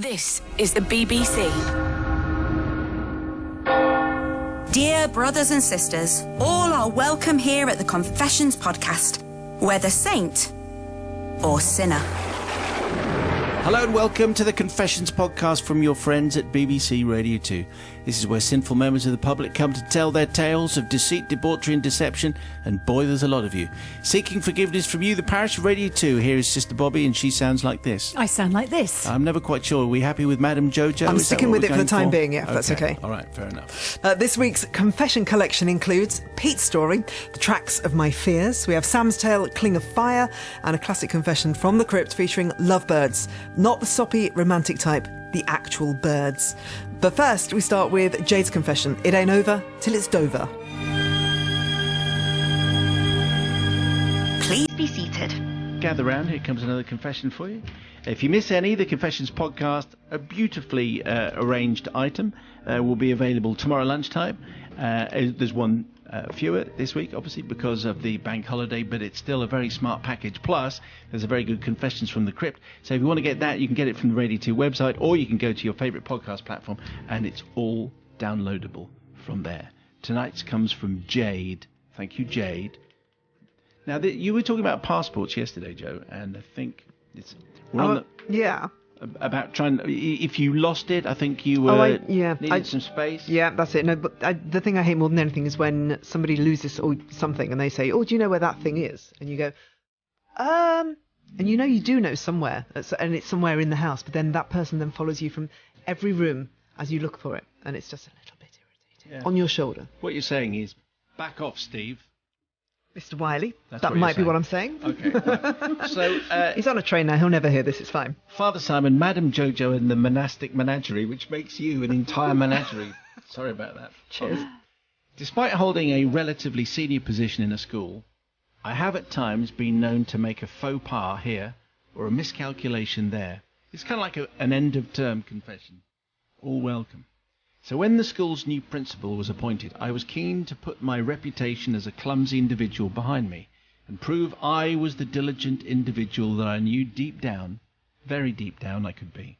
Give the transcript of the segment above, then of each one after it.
This is the BBC. Dear brothers and sisters, all are welcome here at the Confessions podcast, whether saint or sinner. Hello and welcome to the Confessions podcast from your friends at BBC Radio 2. This is where sinful members of the public come to tell their tales of deceit, debauchery and deception, and boy, there's a lot of you. Seeking forgiveness from you, the parish of Radio 2. Here is Sister Bobby, and she sounds like this. I sound like this. I'm never quite sure. Are we happy with Madam Jojo? I'm sticking with it for the time being, yeah, if that's okay. All right, fair enough. This week's confession collection includes Pete's story, the tracks of my fears. We have Sam's tale, Cling of Fire, and a classic confession from the crypt featuring lovebirds. Not the soppy, romantic type, the actual birds. But first, we start with Jade's confession. It ain't over till it's Dover. Please be seated. Gather round, here comes another confession for you. If you miss any, the Confessions podcast, a beautifully arranged item, will be available tomorrow lunchtime. There's one fewer this week, obviously, because of the bank holiday, but it's still a very smart package. Plus, there's a very good Confessions from the Crypt. So if you want to get that, you can get it from the Radio 2 website, or you can go to your favourite podcast platform, and it's all downloadable from there. Tonight's comes from Jade. Thank you, Jade. Now, you were talking about passports yesterday, Joe, and I think it's... Yeah. About trying, if you lost it, I think you were needed some space. Yeah, that's it. No, but the thing I hate more than anything is when somebody loses or something and they say, "Oh, do you know where that thing is?" And you go, and you do know somewhere, and it's somewhere in the house. But then that person then follows you from every room as you look for it, and it's just a little bit irritating on your shoulder. What you're saying is, back off, Steve. Mr. Wiley, that might be what I'm saying. Okay. Right. So he's on a train now. He'll never hear this. It's fine. Father Simon, Madam Jojo, and the monastic menagerie, which makes you an entire menagerie. Sorry about that. Cheers. Despite holding a relatively senior position in a school, I have at times been known to make a faux pas here or a miscalculation there. It's kind of like an end-of-term confession. All welcome. So when the school's new principal was appointed, I was keen to put my reputation as a clumsy individual behind me and prove I was the diligent individual that I knew deep down, very deep down, I could be.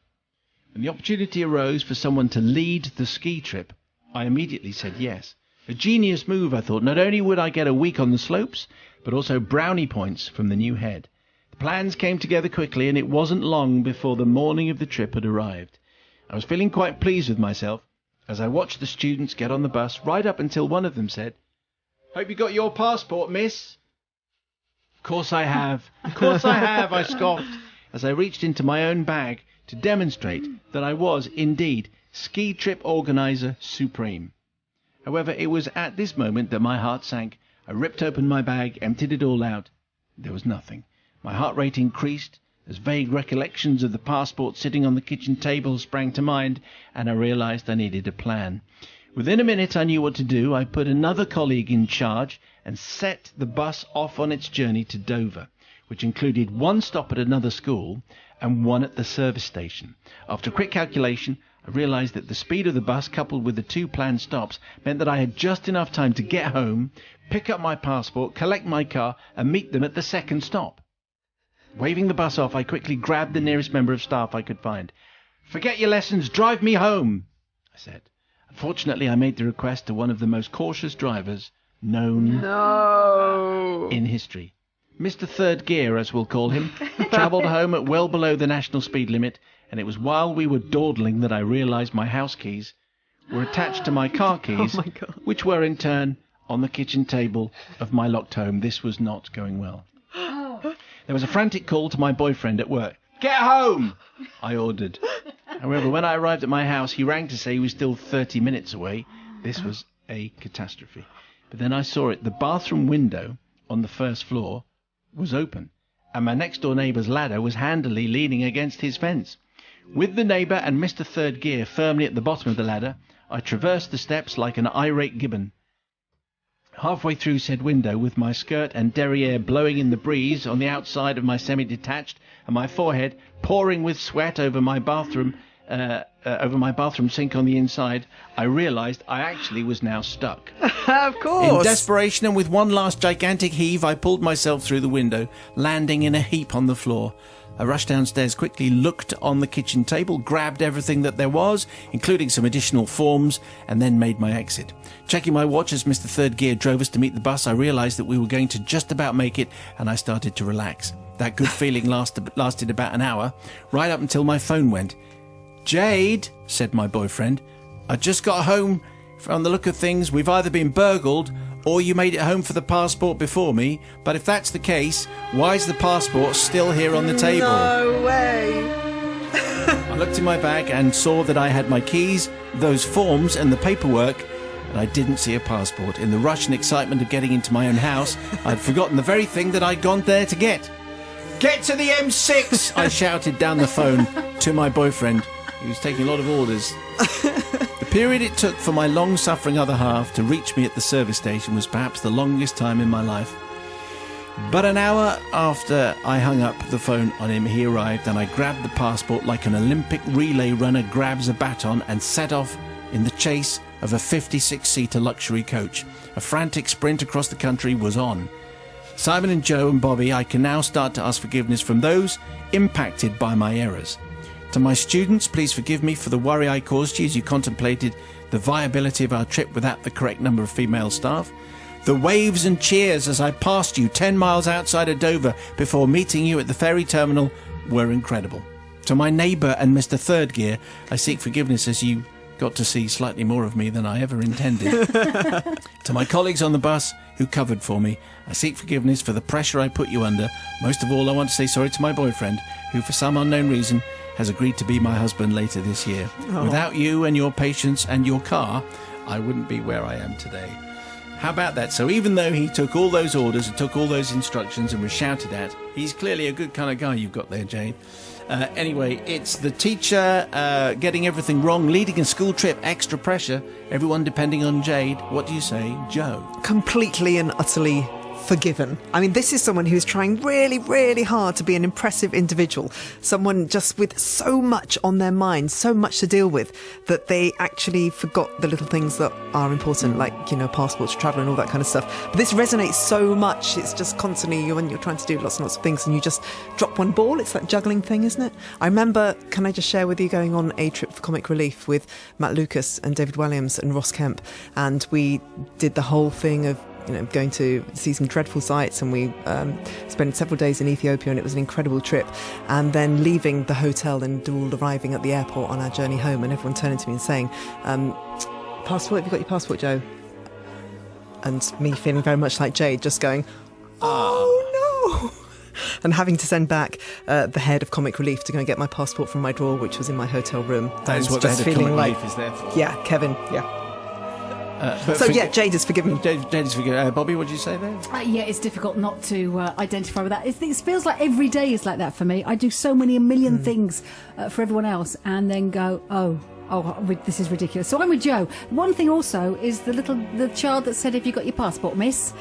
When the opportunity arose for someone to lead the ski trip, I immediately said yes. A genius move, I thought. Not only would I get a week on the slopes, but also brownie points from the new head. The plans came together quickly, and it wasn't long before the morning of the trip had arrived. I was feeling quite pleased with myself as I watched the students get on the bus, right up until one of them said, "Hope you got your passport, miss." "Of course I have. Of course I have," I scoffed, as I reached into my own bag to demonstrate that I was, indeed, ski trip organizer supreme. However, it was at this moment that my heart sank. I ripped open my bag, emptied it all out. There was nothing. My heart rate increased as vague recollections of the passport sitting on the kitchen table sprang to mind, and I realized I needed a plan. Within a minute I knew what to do. I put another colleague in charge and set the bus off on its journey to Dover, which included one stop at another school and one at the service station. After quick calculation, I realized that the speed of the bus, coupled with the two planned stops, meant that I had just enough time to get home, pick up my passport, collect my car, and meet them at the second stop. Waving the bus off, I quickly grabbed the nearest member of staff I could find. "Forget your lessons, drive me home," I said. Unfortunately, I made the request to one of the most cautious drivers known in history. Mr. Third Gear, as we'll call him, travelled home at well below the national speed limit, and it was while we were dawdling that I realised my house keys were attached to my car keys, which were in turn on the kitchen table of my locked home. This was not going well. There was a frantic call to my boyfriend at work. "Get home!" I ordered. However, when I arrived at my house, he rang to say he was still 30 minutes away. This was a catastrophe. But then I saw it. The bathroom window on the first floor was open, and my next-door neighbour's ladder was handily leaning against his fence. With the neighbour and Mr. Third Gear firmly at the bottom of the ladder, I traversed the steps like an irate gibbon. Halfway through said window, with my skirt and derriere blowing in the breeze on the outside of my semi-detached, and my forehead pouring with sweat over my bathroom sink on the inside, I realised I actually was now stuck. Of course. In desperation and with one last gigantic heave, I pulled myself through the window, landing in a heap on the floor. I rushed downstairs quickly, looked on the kitchen table, grabbed everything that there was, including some additional forms, and then made my exit. Checking my watch as Mr. Third Gear drove us to meet the bus, I realised that we were going to just about make it, and I started to relax. That good feeling lasted about an hour, right up until my phone went. "Jade," said my boyfriend, "I just got home. From the look of things, we've either been burgled or you made it home for the passport before me. But if that's the case, why is the passport still here on the table?" No way. I looked in my bag and saw that I had my keys, those forms and the paperwork, and I didn't see a passport. In the rush and excitement of getting into my own house, I'd forgotten the very thing that I'd gone there to get. "Get to the M6!" I shouted down the phone to my boyfriend. He was taking a lot of orders. The period it took for my long-suffering other half to reach me at the service station was perhaps the longest time in my life. But an hour after I hung up the phone on him, he arrived, and I grabbed the passport like an Olympic relay runner grabs a baton and set off in the chase of a 56-seater luxury coach. A frantic sprint across the country was on. Simon and Joe and Bobby, I can now start to ask forgiveness from those impacted by my errors. To my students, please forgive me for the worry I caused you as you contemplated the viability of our trip without the correct number of female staff. The waves and cheers as I passed you 10 miles outside of Dover before meeting you at the ferry terminal were incredible. To my neighbour and Mr. Third Gear, I seek forgiveness as you got to see slightly more of me than I ever intended. To my colleagues on the bus who covered for me, I seek forgiveness for the pressure I put you under. Most of all, I want to say sorry to my boyfriend, who for some unknown reason has agreed to be my husband later this year. Oh. Without you and your patience and your car, I wouldn't be where I am today. How about that? So even though he took all those orders and took all those instructions and was shouted at, he's clearly a good kind of guy you've got there, Jade. Anyway, it's the teacher getting everything wrong, leading a school trip, extra pressure, everyone depending on Jade. What do you say, Joe? Completely and utterly forgiven. I mean, this is someone who's trying really, really hard to be an impressive individual. Someone just with so much on their mind, so much to deal with, that they actually forgot the little things that are important, like, passports, travel and all that kind of stuff. But this resonates so much. It's just constantly, when you're trying to do lots and lots of things and you just drop one ball, it's that juggling thing, isn't it? I remember, can I just share with you, going on a trip for Comic Relief with Matt Lucas and David Williams and Ross Kemp, and we did the whole thing of going to see some dreadful sights, and we spent several days in Ethiopia, and it was an incredible trip. And then leaving the hotel and all arriving at the airport on our journey home, and everyone turning to me and saying, "Passport? Have you got your passport, Joe?" And me feeling very much like Jade, just going, "Oh no!" And having to send back the head of Comic Relief to go and get my passport from my drawer, which was in my hotel room. That is what the head of Comic Relief is there for. Yeah, Kevin. Yeah. Jade is forgiven. Jade is forgiven. Bobby, what did you say there? Yeah, it's difficult not to identify with that. It feels like every day is like that for me. I do so many, a million things for everyone else, and then go, oh, this is ridiculous. So I'm with Joe. One thing also is the child that said, "Have you got your passport, miss?"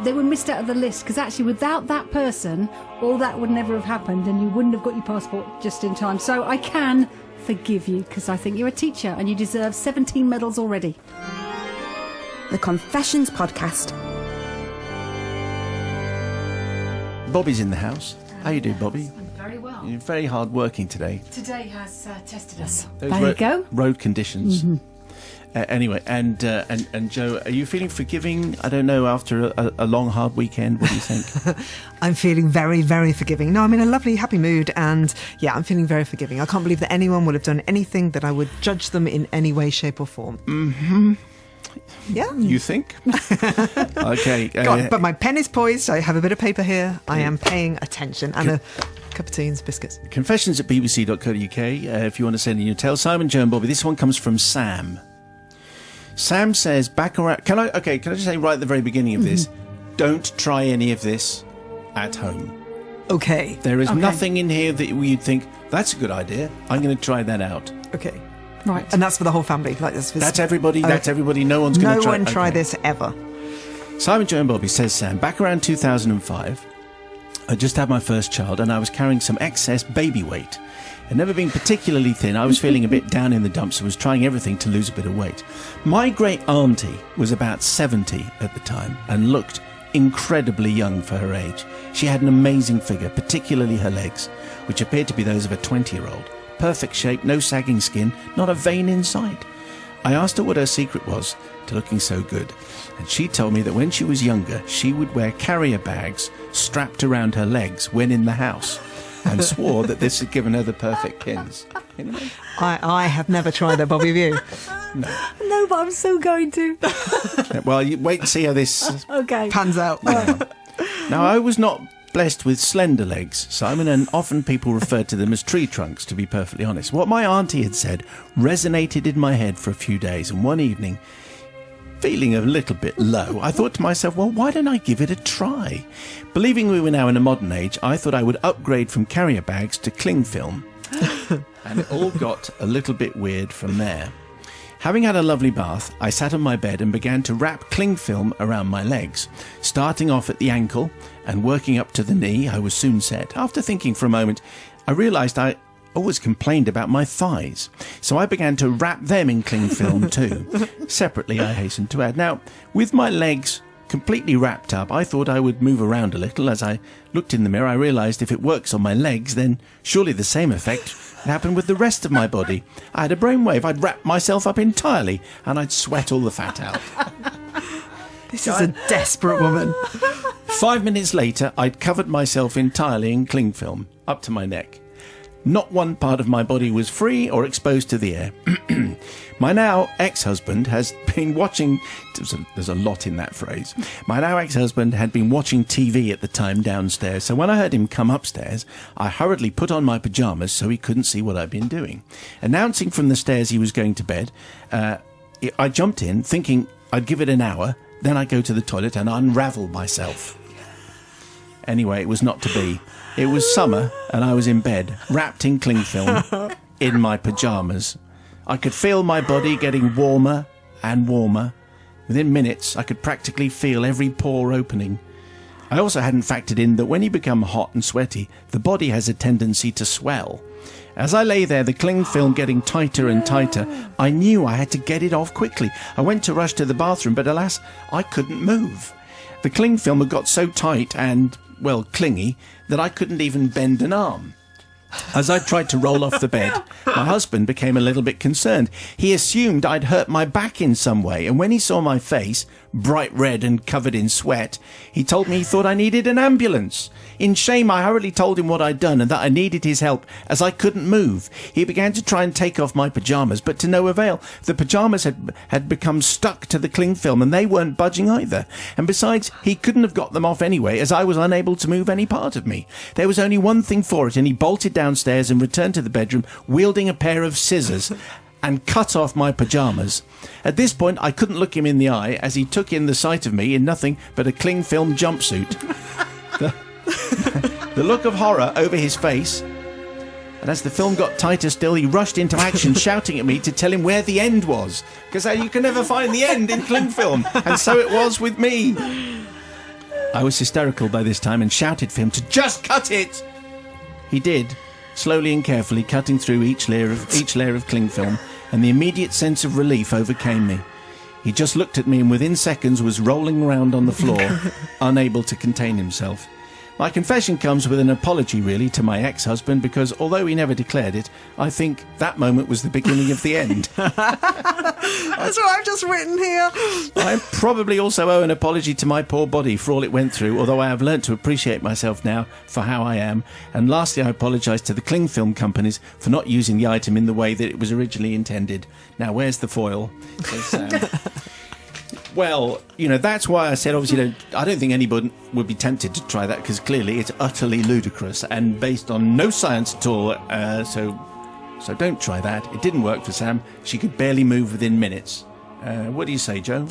They were missed out of the list, because actually without that person, all that would never have happened, and you wouldn't have got your passport just in time. So I can forgive you, because I think you're a teacher and you deserve 17 medals already. The Confessions Podcast. Bobby's in the house. How you do, Bobby? I'm very well. You're very hard working today. Today has tested us. Those there you go. Road conditions. Mm-hmm. Anyway, and Joe, are you feeling forgiving? I don't know, after a long, hard weekend, what do you think? I'm feeling very, very forgiving. No, I'm in a lovely, happy mood, and yeah, I'm feeling very forgiving. I can't believe that anyone would have done anything that I would judge them in any way, shape or form. Mm-hmm. Yeah. You think? Okay. God, but my pen is poised. I have a bit of paper here. I am paying attention. And a cup of tea and some biscuits. Confessions@bbc.co.uk if you want to send in your tale. Simon, Joe and Bobby. This one comes from Sam. Sam says, back around... Can I just say right at the very beginning of this, don't try any of this at home. Okay. There is nothing in here that you'd think, that's a good idea. I'm going to try that out. Okay. Right. And that's for the whole family. Like this. That's everybody. Okay. That's everybody. No one's going to try. No one try this ever. Simon, Joe and Bobby, says Sam, back around 2005, I just had my first child and I was carrying some excess baby weight. I'd never been particularly thin. I was feeling a bit down in the dumps and was trying everything to lose a bit of weight. My great auntie was about 70 at the time and looked incredibly young for her age. She had an amazing figure, particularly her legs, which appeared to be those of a 20-year-old. Perfect shape, no sagging skin, not a vein in sight. I asked her what her secret was to looking so good, and she told me that when she was younger, she would wear carrier bags strapped around her legs when in the house, and swore that this had given her the perfect pins. Anyway? I have never tried that, Bobby, have you? No, but I'm so going to. Well, you wait and see how this Okay. Pans out. Now, I was not blessed with slender legs, Simon, and often people referred to them as tree trunks, to be perfectly honest. What my auntie had said resonated in my head for a few days, and one evening, feeling a little bit low, I thought to myself, well, why don't I give it a try? Believing we were now in a modern age, I thought I would upgrade from carrier bags to cling film. And it all got a little bit weird from there. Having had a lovely bath, I sat on my bed and began to wrap cling film around my legs. Starting off at the ankle and working up to the knee, I was soon set. After thinking for a moment, I realised I always complained about my thighs, so I began to wrap them in cling film too. Separately, I hasten to add. Now, with my legs completely wrapped up, I thought I would move around a little. As I looked in the mirror, I realised if it works on my legs, then surely the same effect would happen with the rest of my body. I had a brainwave. I'd wrap myself up entirely, and I'd sweat all the fat out. This is a desperate woman. 5 minutes later, I'd covered myself entirely in cling film, up to my neck. Not one part of my body was free or exposed to the air. My now ex-husband has been watching... There's a lot in that phrase. My now ex-husband had been watching TV at the time downstairs, so when I heard him come upstairs, I hurriedly put on my pyjamas so he couldn't see what I'd been doing. Announcing from the stairs he was going to bed, I jumped in, thinking I'd give it an hour, then I'd go to the toilet and unravel myself. Anyway, it was not to be. It was summer, and I was in bed, wrapped in cling film, in my pyjamas. I could feel my body getting warmer and warmer. Within minutes, I could practically feel every pore opening. I also hadn't factored in that when you become hot and sweaty, the body has a tendency to swell. As I lay there, the cling film getting tighter and tighter, I knew I had to get it off quickly. I went to rush to the bathroom, but alas, I couldn't move. The cling film had got so tight and, well, clingy, that I couldn't even bend an arm. As I tried to roll off the bed, my husband became a little bit concerned. He assumed I'd hurt my back in some way, and when he saw my face, bright red and covered in sweat, he told me he thought I needed an ambulance. In shame, I hurriedly told him what I'd done and that I needed his help, as I couldn't move. He began to try and take off my pyjamas, but to no avail. The pyjamas had become stuck to the cling film, and they weren't budging either. And besides, he couldn't have got them off anyway, as I was unable to move any part of me. There was only one thing for it, and he bolted downstairs and returned to the bedroom, wielding a pair of scissors, and cut off my pyjamas. At this point, I couldn't look him in the eye, as he took in the sight of me in nothing but a cling film jumpsuit. The look of horror over his face, and as the film got tighter still, he rushed into action, shouting at me to tell him where the end was, because you can never find the end in cling film, and so it was with me. I was hysterical by this time and shouted for him to just cut it. He did, slowly and carefully cutting through each layer of cling film, and the immediate sense of relief overcame me. He just looked at me and within seconds was rolling around on the floor, unable to contain himself. My confession comes with an apology, really, to my ex-husband, because although he never declared it, I think that moment was the beginning of the end. That's what I've just written here. I probably also owe an apology to my poor body for all it went through, although I have learnt to appreciate myself now for how I am. And lastly, I apologise to the cling film companies for not using the item in the way that it was originally intended. Now, where's the foil? Says Sam. Well, that's why I said, obviously, I don't think anybody would be tempted to try that, because clearly it's utterly ludicrous and based on no science at all. So don't try that. It didn't work for Sam. She could barely move within minutes. What do you say, Joe?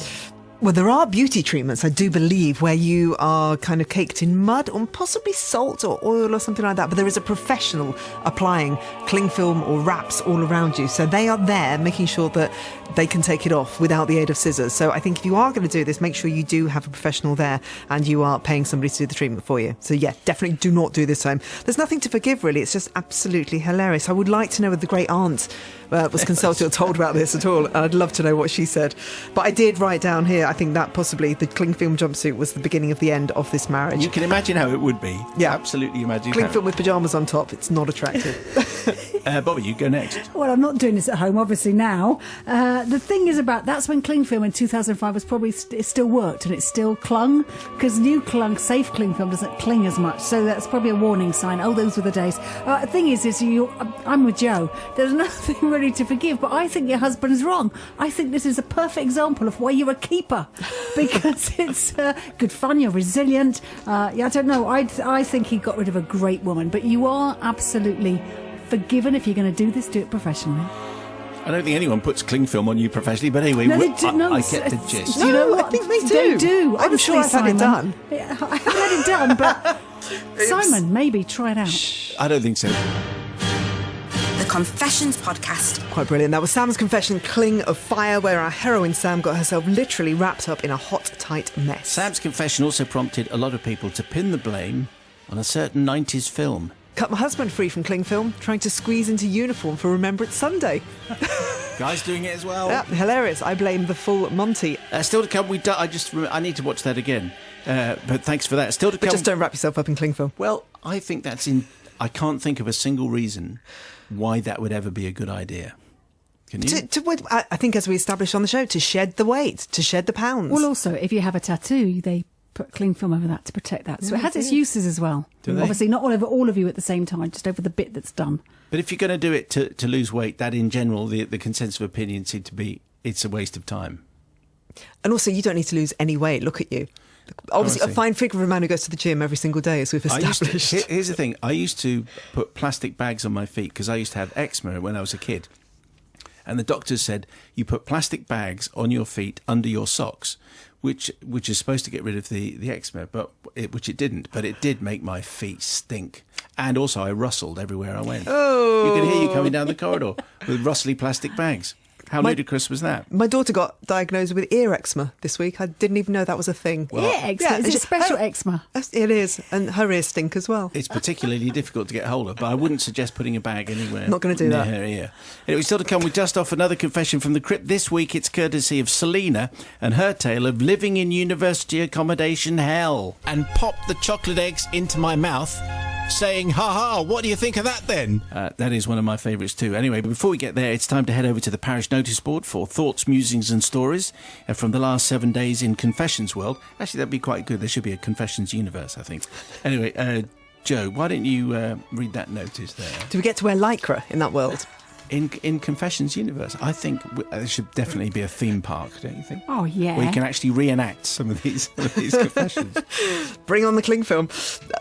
Well, there are beauty treatments, I do believe, where you are kind of caked in mud or possibly salt or oil or something like that. But there is a professional applying cling film or wraps all around you. So they are there making sure that they can take it off without the aid of scissors. So I think if you are going to do this, make sure you do have a professional there and you are paying somebody to do the treatment for you. So yeah, definitely do not do this home. There's nothing to forgive, really. It's just absolutely hilarious. I would like to know with the great aunt was consulted or told about this at all. And I'd love to know what she said. But I did write down here, I think that possibly the Clingfilm jumpsuit was the beginning of the end of this marriage. You can imagine how it would be. Yeah. Absolutely imagine. Clingfilm with pyjamas on top, it's not attractive. Bobby, you go next. Well, I'm not doing this at home, obviously, now. The thing is that's when Clingfilm in 2005 was probably it still worked and it still clung, because new safe Clingfilm doesn't cling as much, so that's probably a warning sign. Oh, those were the days. The thing is I'm with Joe. There's nothing really to forgive, but I think your husband's wrong. I think this is a perfect example of why you're a keeper, because it's good fun, you're resilient. I don't know. I think he got rid of a great woman, but you are absolutely forgiven. If you're going to do this, do it professionally. I don't think anyone puts Clingfilm on you professionally, but anyway, No, they do, I get the gist. Do you know what? I think they do. They do. I'm Honestly, sure I've had it done. I haven't had it done, but Simon, maybe try it out. I don't think so. The Confessions Podcast. Quite brilliant. That was Sam's confession, Cling of Fire, where our heroine Sam got herself literally wrapped up in a hot, tight mess. Sam's confession also prompted a lot of people to pin the blame on a certain 90s film. Cut my husband free from Clingfilm, trying to squeeze into uniform for Remembrance Sunday. Guys doing it as well. Yeah, hilarious. I blame the full Monty. Still to come, I need to watch that again. But thanks for that. Still to come. But just don't wrap yourself up in Clingfilm. Well, I think I can't think of a single reason why that would ever be a good idea. Can you? I think, as we established on the show, to shed the weight, to shed the pounds. Well, also, if you have a tattoo, they put Clingfilm over that to protect that. So it has its uses as well. Do they? Obviously, not over all of you at the same time, just over the bit that's done. But if you're going to do it to lose weight, that in general, the consensus of opinion seemed to be it's a waste of time. And also, you don't need to lose any weight. Look at you. Obviously, a fine figure of a man who goes to the gym every single day, as we've established. Here's the thing. I used to put plastic bags on my feet because I used to have eczema when I was a kid. And the doctors said, you put plastic bags on your feet under your socks, which is supposed to get rid of the eczema, which it didn't. But it did make my feet stink. And also, I rustled everywhere I went. Oh. You could hear you coming down the corridor with rustly plastic bags. How ludicrous was that? My daughter got diagnosed with ear eczema this week. I didn't even know that was a thing. Ear eczema? Is it special eczema? It is. And her ears stink as well. It's particularly difficult to get hold of, but I wouldn't suggest putting a bag anywhere. Not going to do near that. Her ear. Anyway, still to come, we just off another confession from the crypt. This week it's courtesy of Selena and her tale of living in university accommodation hell. And popped the chocolate eggs into my mouth, saying, ha-ha, what do you think of that then? That is one of my favourites too. Anyway, before we get there, it's time to head over to the parish notice board for thoughts, musings and stories from the last 7 days in Confessions World. Actually, that'd be quite good. There should be a Confessions universe, I think. Anyway, Joe, why don't you read that notice there? Do we get to wear lycra in that world? In Confessions universe, I think there should definitely be a theme park, don't you think? Oh, yeah. Where you can actually reenact some of these confessions. Bring on the Clingfilm.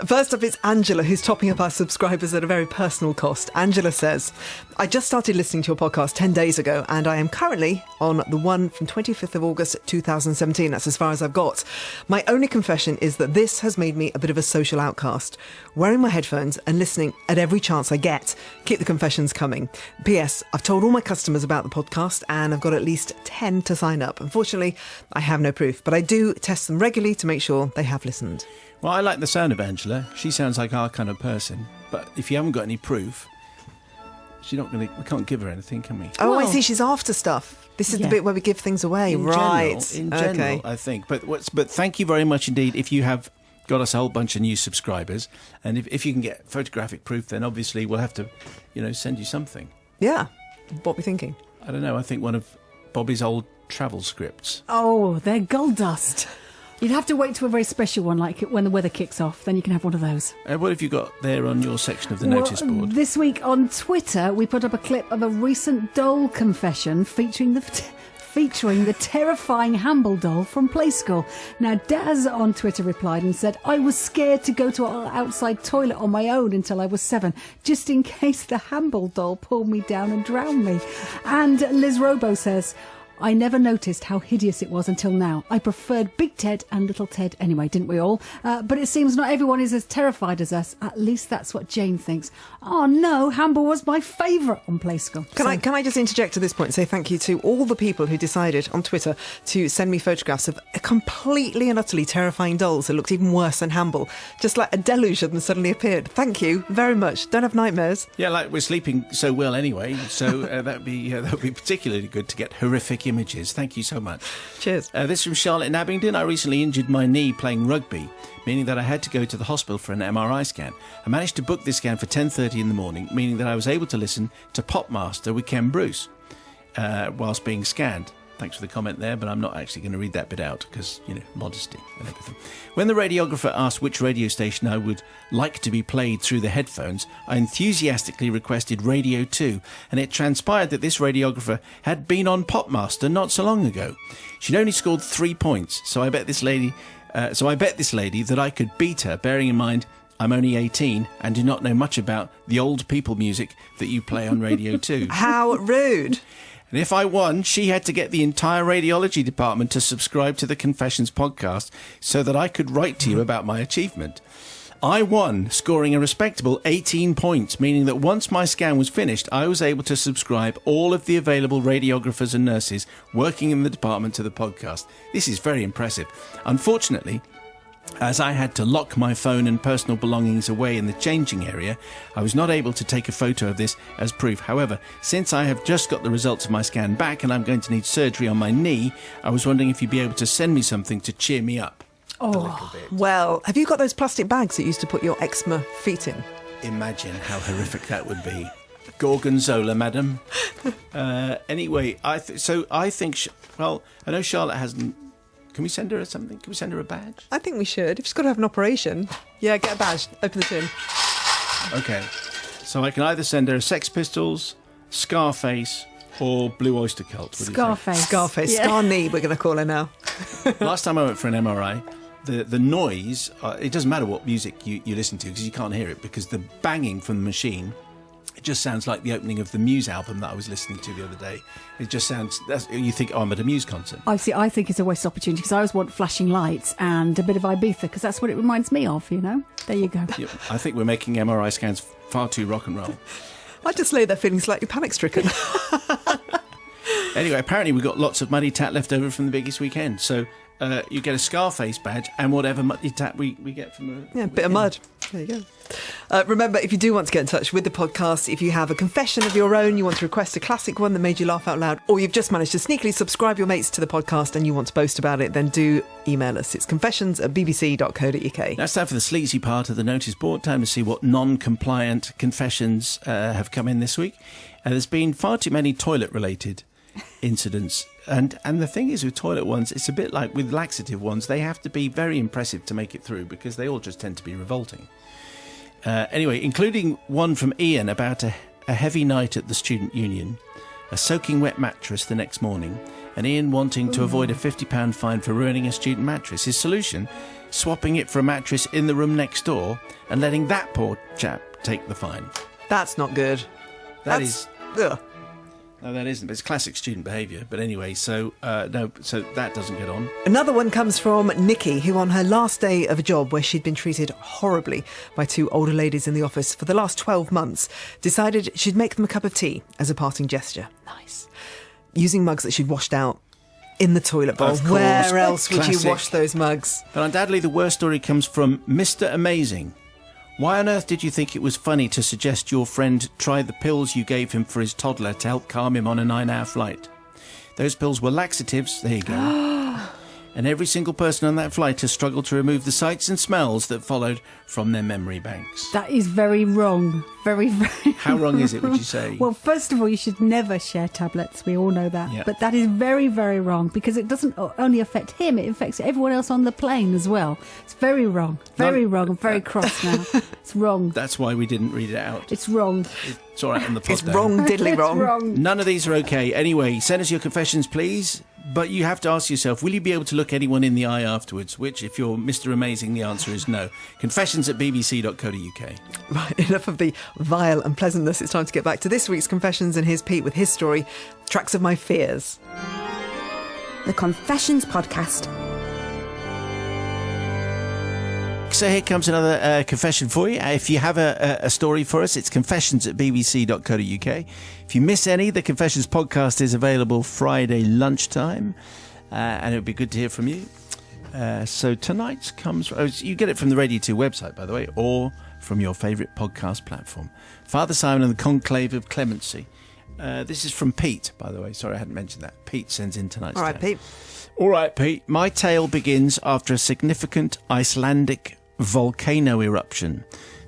First up, it's Angela, who's topping up our subscribers at a very personal cost. Angela says, I just started listening to your podcast 10 days ago, and I am currently on the one from 25th of August 2017. That's as far as I've got. My only confession is that this has made me a bit of a social outcast. Wearing my headphones and listening at every chance I get. Keep the confessions coming. P.S. I've told all my customers about the podcast and I've got at least 10 to sign up. Unfortunately, I have no proof, but I do test them regularly to make sure they have listened. Well, I like the sound of Angela. She sounds like our kind of person. But if you haven't got any proof, we can't give her anything, can we? Oh, I see. She's after stuff. This is the bit where we give things away. In general, I think. But thank you very much indeed if you have got us a whole bunch of new subscribers. And if you can get photographic proof, then obviously we'll have to, send you something. Yeah. What are we thinking? I don't know. I think one of Bobby's old travel scripts. Oh, they're gold dust. You'd have to wait to a very special one, like when the weather kicks off. Then you can have one of those. What have you got there on your section of the notice board? This week on Twitter, we put up a clip of a recent doll confession featuring the terrifying Hamble doll from Play School. Now, Daz on Twitter replied and said, I was scared to go to our outside toilet on my own until I was 7, just in case the Hamble doll pulled me down and drowned me. And Liz Robo says, I never noticed how hideous it was until now. I preferred Big Ted and Little Ted anyway, didn't we all? But it seems not everyone is as terrified as us. At least that's what Jane thinks. Oh no, Hamble was my favourite on Play School. Can I just interject at this point and say thank you to all the people who decided on Twitter to send me photographs of completely and utterly terrifying dolls that looked even worse than Hamble. Just like a deluge of them suddenly appeared. Thank you very much. Don't have nightmares. Yeah, like we're sleeping so well anyway, so that would be particularly good to get horrific images. Thank you so much. Cheers. This from Charlotte in Abingdon. I recently injured my knee playing rugby, meaning that I had to go to the hospital for an MRI scan. I managed to book this scan for 10:30 in the morning, meaning that I was able to listen to Popmaster with Ken Bruce whilst being scanned. Thanks for the comment there, but I'm not actually going to read that bit out because, modesty and everything. When the radiographer asked which radio station I would like to be played through the headphones, I enthusiastically requested Radio 2, and it transpired that this radiographer had been on Popmaster not so long ago. She'd only scored 3 points, so I bet this lady that I could beat her, bearing in mind I'm only 18 and do not know much about the old people music that you play on Radio 2. How rude. And if I won, she had to get the entire radiology department to subscribe to the Confessions podcast so that I could write to you about my achievement. I won, scoring a respectable 18 points, meaning that once my scan was finished, I was able to subscribe all of the available radiographers and nurses working in the department to the podcast. This is very impressive. Unfortunately, as I had to lock my phone and personal belongings away in the changing area, I was not able to take a photo of this as proof. However, since I have just got the results of my scan back and I'm going to need surgery on my knee, I was wondering if you'd be able to send me something to cheer me up a little bit. Well, have you got those plastic bags that you used to put your eczema feet in? Imagine how horrific that would be. Gorgonzola, madam. Anyway, I think, I know Charlotte hasn't. Can we send her something? Can we send her a badge? I think we should. If she's got to have an operation. Yeah, get a badge. Open the tin. Okay. So I can either send her a Sex Pistols, Scarface, or Blue Oyster Cult. Scarface. Scarface. Yeah. Scar knee, we're going to call her now. Last time I went for an MRI, the noise, it doesn't matter what music you listen to because you can't hear it because the banging from the machine, it just sounds like the opening of the Muse album that I was listening to the other day. It just sounds, you think, I'm at a Muse concert. I think it's a waste opportunity because I always want flashing lights and a bit of Ibiza because that's what it reminds me of, There you go. Yeah, I think we're making MRI scans far too rock and roll. I just lay there feeling slightly panic-stricken. Anyway, apparently we've got lots of muddy tat left over from the biggest weekend. So you get a Scarface badge and whatever muddy tat we get from the a bit of mud. There you go. Remember, if you do want to get in touch with the podcast, if you have a confession of your own, you want to request a classic one that made you laugh out loud, or you've just managed to sneakily subscribe your mates to the podcast and you want to boast about it, then do email us. It's confessions@bbc.co.uk. That's time for the sleazy part of the notice board. Time to see what non-compliant confessions have come in this week. There's been far too many toilet-related incidents. And the thing is with toilet ones, it's a bit like with laxative ones. They have to be very impressive to make it through because they all just tend to be revolting. Anyway, including one from Ian about a heavy night at the student union, a soaking wet mattress the next morning, and Ian wanting to avoid a £50 fine for ruining a student mattress. His solution, swapping it for a mattress in the room next door and letting that poor chap take the fine. That's not good. That's Ugh. No, that isn't. But it's classic student behaviour. But anyway, so that doesn't get on. Another one comes from Nikki, who on her last day of a job where she'd been treated horribly by two older ladies in the office for the last 12 months, decided she'd make them a cup of tea as a parting gesture. Nice. Using mugs that she'd washed out in the toilet bowl. Of course. Where else would Classic. you wash those mugs? But undoubtedly the worst story comes from Mr. Amazing. Why on earth did you think it was funny to suggest your friend try the pills you gave him for his toddler to help calm him on a 9-hour flight? Those pills were laxatives, there you go. And every single person on that flight has struggled to remove the sights and smells that followed from their memory banks. That is very wrong. Very, very How wrong is it, would you say? Well, first of all, you should never share tablets. We all know that. Yeah. But that is very, very wrong because it doesn't only affect him, it affects everyone else on the plane as well. It's very wrong. Very wrong. I'm very cross now. It's wrong. That's why we didn't read it out. It's wrong. It's all right on the pod. It's wrong, diddly wrong. It's wrong. None of these are okay. Anyway, send us your confessions, please. But you have to ask yourself, will you be able to look anyone in the eye afterwards? Which, if you're Mr. Amazing, the answer is no. Confessions@bbc.co.uk. Right, enough of the vile unpleasantness. It's time to get back to this week's Confessions, and here's Pete with his story, Tracks of My Fears. the Confessions podcast. So here comes another confession for you. If you have a story for us, it's confessions@bbc.co.uk. If you miss any, the Confessions podcast is available Friday lunchtime, and it would be good to hear from you. So tonight's comes... you get it from the Radio 2 website, by the way, or from your favourite podcast platform. Father Simon and the Conclave of Clemency. This is from Pete, by the way. Sorry, I hadn't mentioned that. Pete sends in tonight's All right, tale. Pete. All right, Pete. My tale begins after a significant Icelandic volcano eruption.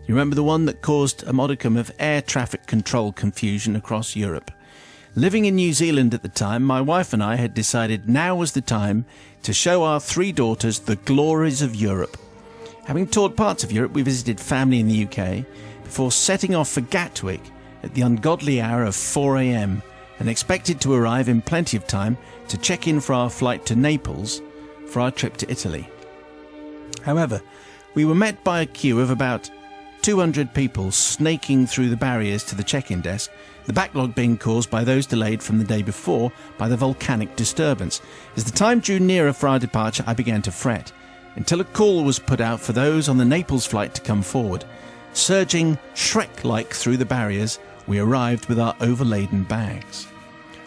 You remember the one that caused a modicum of air traffic control confusion across Europe? Living in New Zealand at the time, my wife and I had decided now was the time to show our 3 daughters the glories of Europe. Having toured parts of Europe, we visited family in the UK before setting off for Gatwick at the ungodly hour of 4 a.m. and expected to arrive in plenty of time to check in for our flight to Naples for our trip to Italy. However, we were met by a queue of about 200 people snaking through the barriers to the check-in desk, the backlog being caused by those delayed from the day before by the volcanic disturbance. As the time drew nearer for our departure, I began to fret, until a call was put out for those on the Naples flight to come forward. Surging Shrek-like through the barriers, we arrived with our overladen bags.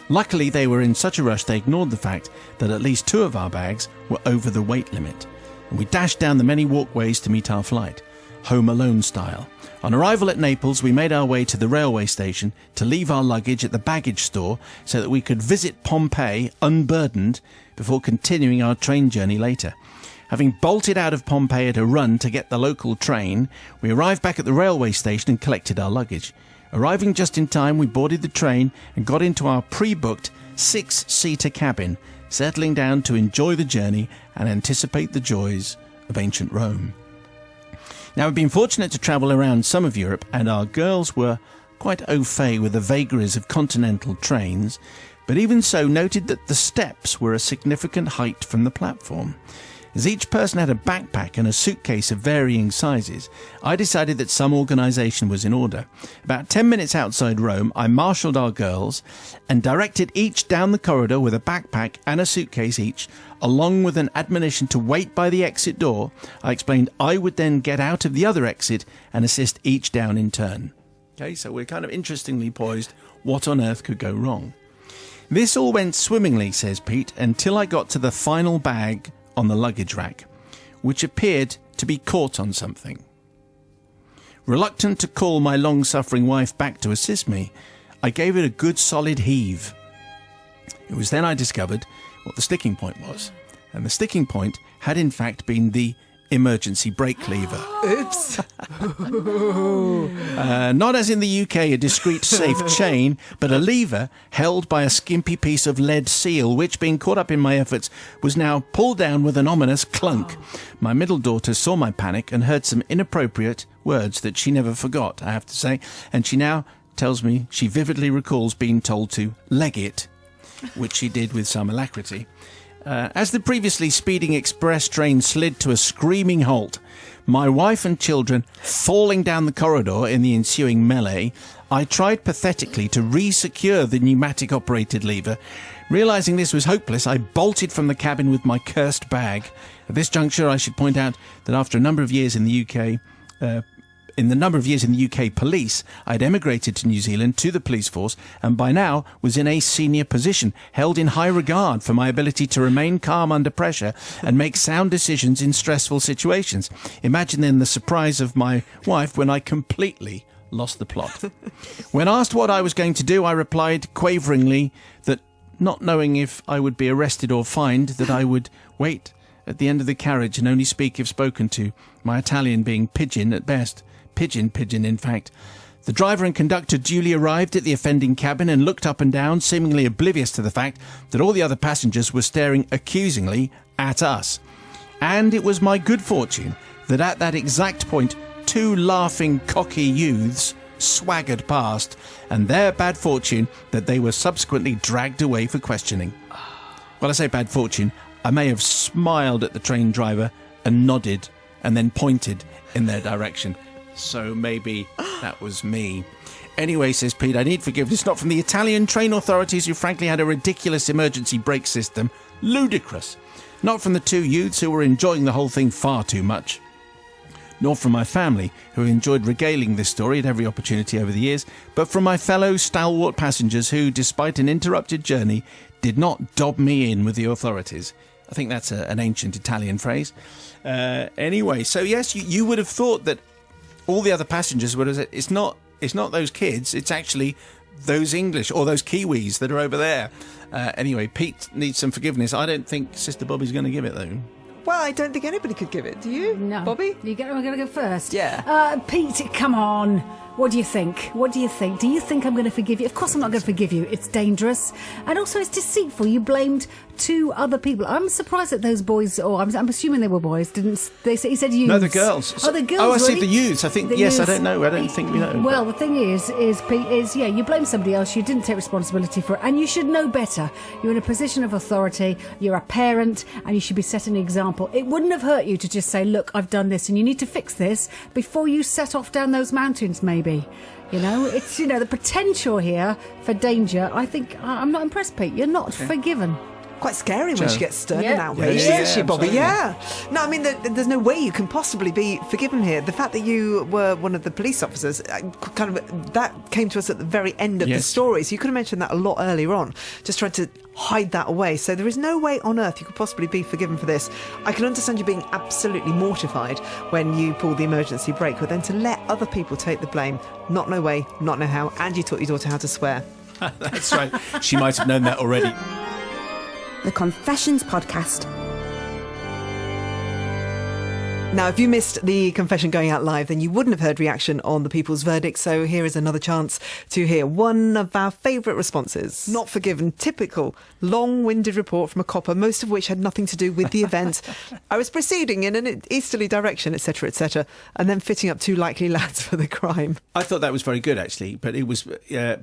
Luckily, they were in such a rush they ignored the fact that at least 2 of our bags were over the weight limit, and we dashed down the many walkways to meet our flight, Home Alone style. On arrival at Naples, we made our way to the railway station to leave our luggage at the baggage store so that we could visit Pompeii unburdened before continuing our train journey later. Having bolted out of Pompeii at a run to get the local train, we arrived back at the railway station and collected our luggage. Arriving just in time, we boarded the train and got into our pre-booked 6-seater cabin, settling down to enjoy the journey and anticipate the joys of ancient Rome. Now, we've been fortunate to travel around some of Europe, and our girls were quite au fait with the vagaries of continental trains, but even so noted that the steps were a significant height from the platform. As each person had a backpack and a suitcase of varying sizes, I decided that some organisation was in order. About 10 minutes outside Rome, I marshalled our girls and directed each down the corridor with a backpack and a suitcase each, along with an admonition to wait by the exit door. I explained I would then get out of the other exit and assist each down in turn. Okay, so we're kind of interestingly poised. What on earth could go wrong? This all went swimmingly, says Pete, until I got to the final bag on the luggage rack, which appeared to be caught on something. Reluctant to call my long-suffering wife back to assist me, I gave it a good solid heave. It was then I discovered what the sticking point was, and the sticking point had in fact been the emergency brake lever. Oops. Not as in the UK, a discreet safe chain, but a lever held by a skimpy piece of lead seal, which, being caught up in my efforts, was now pulled down with an ominous clunk. My middle daughter saw my panic and heard some inappropriate words that she never forgot, I have to say, and she now tells me she vividly recalls being told to leg it, which she did with some alacrity. As the previously speeding express train slid to a screaming halt, my wife and children falling down the corridor in the ensuing melee, I tried pathetically to re-secure the pneumatic-operated lever. Realising this was hopeless, I bolted from the cabin with my cursed bag. At this juncture, I should point out that after a number of years in the UK... In the number of years in the UK police, I had emigrated to New Zealand to the police force, and by now was in a senior position, held in high regard for my ability to remain calm under pressure and make sound decisions in stressful situations. Imagine then the surprise of my wife when I completely lost the plot. When asked what I was going to do, I replied quaveringly that, not knowing if I would be arrested or fined, that I would wait at the end of the carriage and only speak if spoken to, my Italian being pigeon at best. Pigeon, in fact. The driver and conductor duly arrived at the offending cabin and looked up and down, seemingly oblivious to the fact that all the other passengers were staring accusingly at us. And it was my good fortune that at that exact point 2 laughing, cocky youths swaggered past, and their bad fortune that they were subsequently dragged away for questioning. Well, I say bad fortune, I may have smiled at the train driver and nodded and then pointed in their direction. So maybe that was me. Anyway, says Pete, I need forgiveness not from the Italian train authorities who frankly had a ridiculous emergency brake system, Ludicrous. Not from the two youths who were enjoying the whole thing far too much, nor from my family, who enjoyed regaling this story at every opportunity over the years, but from my fellow stalwart passengers who, despite an interrupted journey, did not dob me in with the authorities. I think that's an ancient Italian phrase. Anyway, so yes, you would have thought that all the other passengers would have said, it's not those kids, it's actually those English or those Kiwis that are over there. Anyway, Pete needs some forgiveness. I don't think Sister Bobby's going to give it, though. Well, I don't think anybody could give it. Do you? No. Bobby? We're going to go first. Yeah. Pete, come on. What do you think? What do you think? Do you think I'm going to forgive you? Of course I'm not going to forgive you. It's dangerous. And also it's deceitful. You blamed two other people. I'm surprised that those boys, or I'm assuming they were boys, didn't they? He said youths. No, the girls. Oh, the girls. Oh, I see, really? the youths. I think, The yes, youths. I don't know. I don't think we know. Well, the thing is Pete, you blame somebody else. You didn't take responsibility for it. And you should know better. You're in a position of authority. You're a parent and you should be setting an example. It wouldn't have hurt you to just say, look, I've done this and you need to fix this before you set off down those mountains, maybe. You know, it's, the potential here for danger. I think, I'm not impressed, Pete. You're not forgiven. Quite scary when she gets stern and Yeah. outraged, Yeah, isn't she, Bobby? absolutely. Yeah. No, I mean, there's no way you can possibly be forgiven here. The fact that you were one of the police officers, that came to us at the very end of the Yes. story. So you could have mentioned that a lot earlier on. Just tried to hide that away. So there is no way on earth you could possibly be forgiven for this. I can understand you being absolutely mortified when you pulled the emergency brake, but then to let other people take the blame, not no way, not no how, and you taught your daughter how to swear. That's right. She might have known that already. The Confessions Podcast. Now, if you missed the confession going out live, then you wouldn't have heard reaction on the people's verdict. So here is another chance to hear one of our favourite responses. Not forgiven. Typical long-winded report from a copper, most of which had nothing to do with the event. I was proceeding in an easterly direction, etc., etc., and then fitting up two likely lads for the crime. I thought that was very good, actually, but it was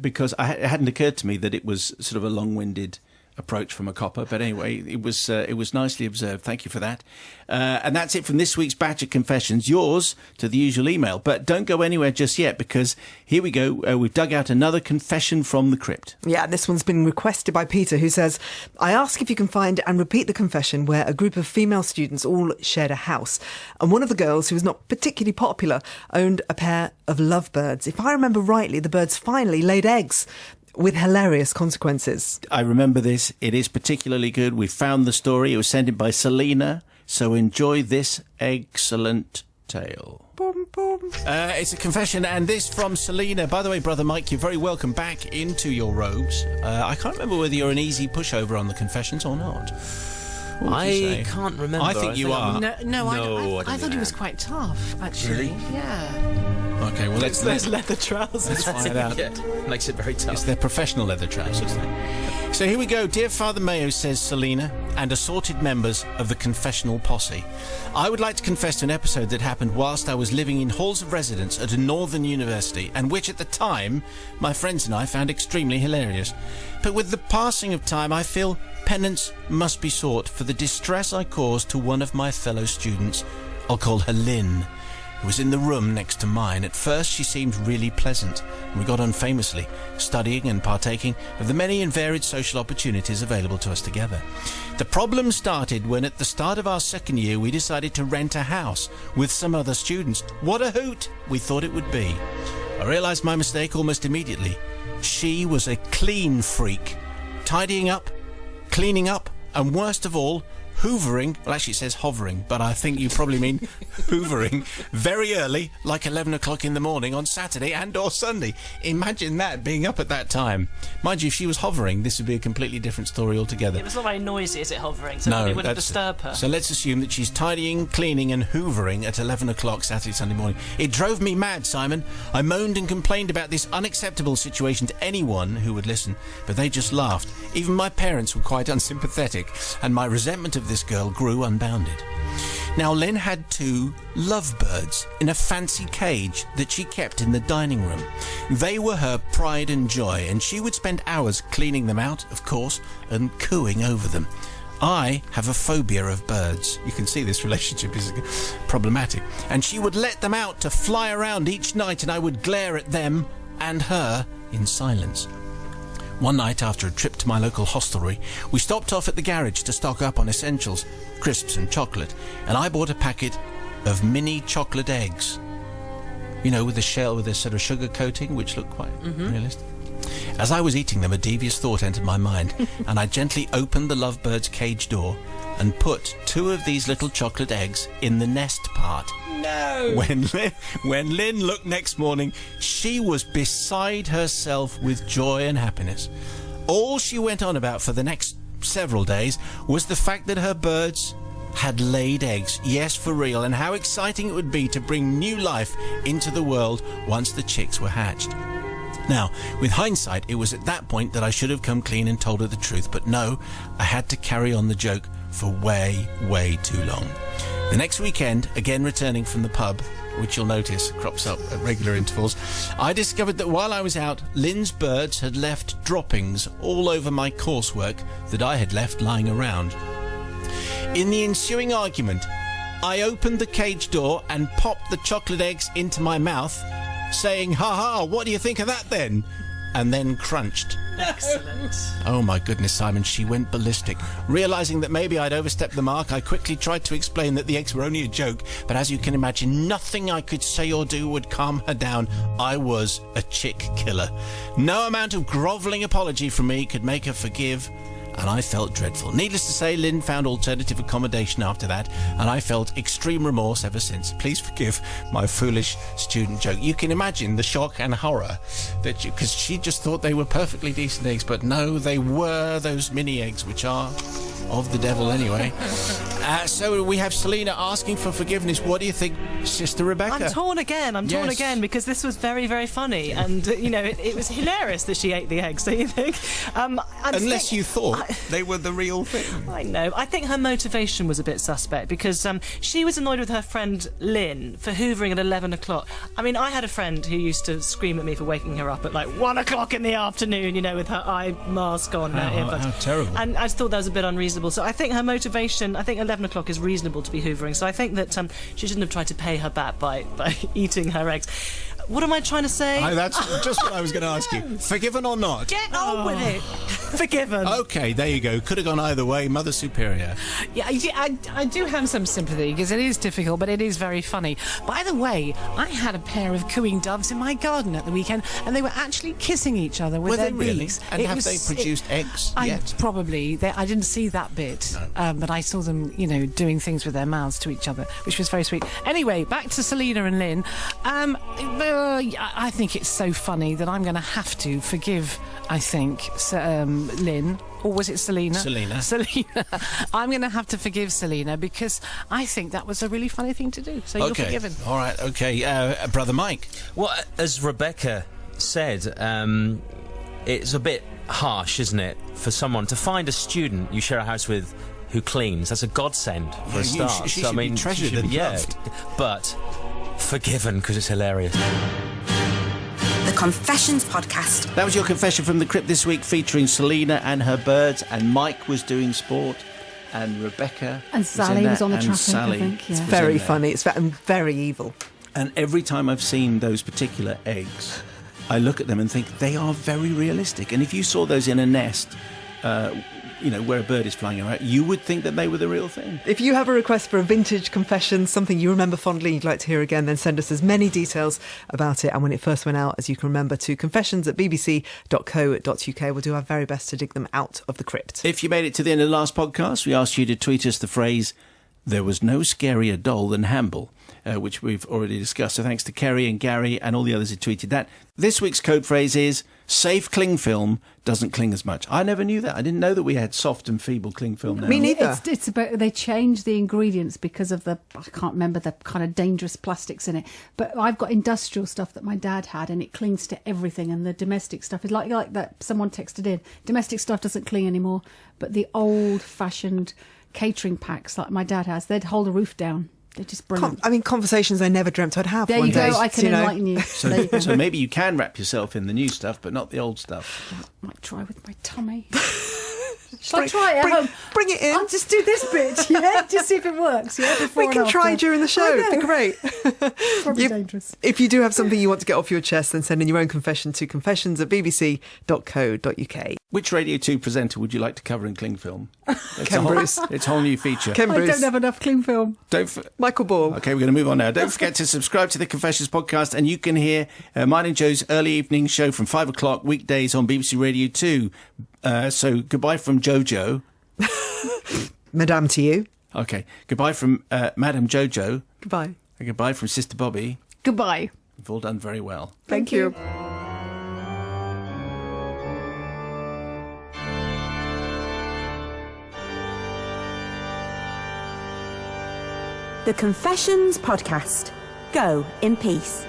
because it hadn't occurred to me that it was sort of a long-winded approach from a copper. But anyway, it was nicely observed. Thank you for that. And that's it from this week's batch of confessions. Yours to the usual email. But don't go anywhere just yet, because here we go. We've dug out another confession from the crypt. Yeah, this one's been requested by Peter, who says, I ask if you can find and repeat the confession where a group of female students all shared a house, and one of the girls, who was not particularly popular, owned a pair of lovebirds. If I remember rightly, the birds finally laid eggs, with hilarious consequences. I remember this. It is particularly good. We found the story. It was sent in by Selena. So enjoy this excellent tale. Boom, boom. It's a confession, and this from Selena. By the way, Brother Mike, you're very welcome back into your robes. I can't remember whether you're an easy pushover on the confessions or not. What would you say? I can't remember. I think you are. No, I thought he was quite tough, actually. Really? Yeah. Okay, well, let's leather trousers. Let's find out. Yeah, makes it very tough. It's their professional leather trousers. So here we go. Dear Father Mayo, says Selena, and assorted members of the confessional posse. I would like to confess to an episode that happened whilst I was living in halls of residence at a northern university, and which at the time my friends and I found extremely hilarious. But with the passing of time, I feel penance must be sought for the distress I caused to one of my fellow students. I'll call her Lynn, who was in the room next to mine. At first she seemed really pleasant, and we got on famously, studying and partaking of the many and varied social opportunities available to us together. The problem started when at the start of our second year we decided to rent a house with some other students. What a hoot we thought it would be. I realised my mistake almost immediately. She was a clean freak, tidying up, cleaning up, and worst of all, hoovering, well actually it says hovering, but I think you probably mean hoovering, very early, like 11 o'clock in the morning on Saturday and or Sunday. Imagine that, being up at that time. Mind you, if she was hovering, this would be a completely different story altogether. It was not very noisy, is it, hovering? So it wouldn't disturb her. So let's assume that she's tidying, cleaning and hoovering at 11 o'clock Saturday, Sunday morning. It drove me mad, Simon. I moaned and complained about this unacceptable situation to anyone who would listen, but they just laughed. Even my parents were quite unsympathetic, and my resentment of this girl grew unbounded. Now, Lynn had two lovebirds in a fancy cage that she kept in the dining room. They were her pride and joy, and she would spend hours cleaning them out, of course, and cooing over them. I have a phobia of birds. You can see this relationship is problematic. And she would let them out to fly around each night, and I would glare at them and her in silence. One night after a trip to my local hostelry, we stopped off at the garage to stock up on essentials, crisps and chocolate, and I bought a packet of mini chocolate eggs. You know, with the shell with a sort of sugar coating, which looked quite realistic. As I was eating them, a devious thought entered my mind, and I gently opened the lovebird's cage door and put 2 of these little chocolate eggs in the nest part. No! When Lynn looked next morning, she was beside herself with joy and happiness. All she went on about for the next several days was the fact that her birds had laid eggs, yes, for real, and how exciting it would be to bring new life into the world once the chicks were hatched. Now, with hindsight, it was at that point that I should have come clean and told her the truth, but no, I had to carry on the joke for way, way too long. The next weekend, again returning from the pub, which you'll notice crops up at regular intervals, I discovered that while I was out, Lynn's birds had left droppings all over my coursework that I had left lying around. In the ensuing argument, I opened the cage door and popped the chocolate eggs into my mouth, saying, "Ha ha, what do you think of that then?" and then crunched. Excellent. Oh my goodness, Simon, she went ballistic. Realising that maybe I'd overstepped the mark, I quickly tried to explain that the eggs were only a joke, but as you can imagine, nothing I could say or do would calm her down. I was a chick killer. No amount of grovelling apology from me could make her forgive, and I felt dreadful. Needless to say, Lynn found alternative accommodation after that, and I felt extreme remorse ever since. Please forgive my foolish student joke. You can imagine the shock and horror that because she just thought they were perfectly decent eggs, but no, they were those mini eggs, which are of the devil anyway. So we have Selena asking for forgiveness. What do you think, Sister Rebecca? I'm torn again because this was very, very funny, and it was hilarious that she ate the eggs. Don't you think? Unless you thought they were the real thing. I know. I think her motivation was a bit suspect because she was annoyed with her friend Lynn for hoovering at 11 o'clock. I mean, I had a friend who used to scream at me for waking her up at like 1 o'clock in the afternoon, with her eye mask on. How terrible. And I just thought that was a bit unreasonable. So I think her motivation, 11 o'clock is reasonable to be hoovering. So I think that she shouldn't have tried to pay her back by eating her eggs. What am I trying to say? That's just what I was going to ask you. Forgiven or not? Get on with it. Forgiven. Okay, there you go. Could have gone either way. Mother Superior. Yeah, I do have some sympathy because it is difficult, but it is very funny. By the way, I had a pair of cooing doves in my garden at the weekend, and they were actually kissing each other with their beaks. And have they produced eggs yet? Probably. I didn't see that bit, but I saw them, doing things with their mouths to each other, which was very sweet. Anyway, back to Selena and Lynn. I think it's so funny that I'm going to have to forgive, I think, Lynn. Or was it Selena? Selena. I'm going to have to forgive Selena because I think that was a really funny thing to do. So you're forgiven. All right, okay. Brother Mike. Well, as Rebecca said, it's a bit harsh, isn't it, for someone to find a student you share a house with who cleans. That's a godsend for a start. She should be treasured and loved. But forgiven because it's hilarious. The Confessions Podcast. That was your confession from the crypt this week, featuring Selena and her birds, and Mike was doing sport, and Rebecca and Sally was on the traffic, I think. Yeah. It's very funny. It's very evil. And every time I've seen those particular eggs, I look at them and think they are very realistic. And if you saw those in a nest, where a bird is flying around, you would think that they were the real thing. If you have a request for a vintage confession, something you remember fondly you'd like to hear again, then send us as many details about it and when it first went out as you can remember to confessions@bbc.co.uk. We'll do our very best to dig them out of the crypt. If you made it to the end of the last podcast, we asked you to tweet us the phrase, "There was no scarier doll than Hamble," which we've already discussed. So thanks to Kerry and Gary and all the others who tweeted that. This week's code phrase is, "Safe cling film doesn't cling as much." I never knew that. I didn't know that we had soft and feeble cling film now. Me neither. It's about, they changed the ingredients because of I can't remember the kind of dangerous plastics in it. But I've got industrial stuff that my dad had and it clings to everything. And the domestic stuff is like that someone texted in. Domestic stuff doesn't cling anymore. But the old-fashioned catering packs like my dad has, they'd hold a roof down. They're just brilliant. Conversations I never dreamt I'd have. There one you go. day, I can enlighten you. So maybe you can wrap yourself in the new stuff, but not the old stuff. I might try with my tummy. Shall I try it at home? Bring it in. I'll just do this bit, yeah? Just see if it works, yeah? Before We can and try after. during the show. It'd be great. Probably dangerous. If you do have something you want to get off your chest, then send in your own confession to confessions@bbc.co.uk. Which Radio 2 presenter would you like to cover in Clingfilm? Ken Bruce. It's a whole new feature. Ken I Bruce. don't have enough clean film. Michael Ball. Okay, we're going to move on now. Don't forget to subscribe to the Confessions podcast, and you can hear mine and Joe's early evening show from 5 o'clock weekdays on BBC Radio 2. So goodbye from Jojo. Madame to you. Okay, goodbye from Madam Jojo. Goodbye. And goodbye from Sister Bobby. Goodbye. You've all done very well. Thank you. The Confessions Podcast. Go in peace.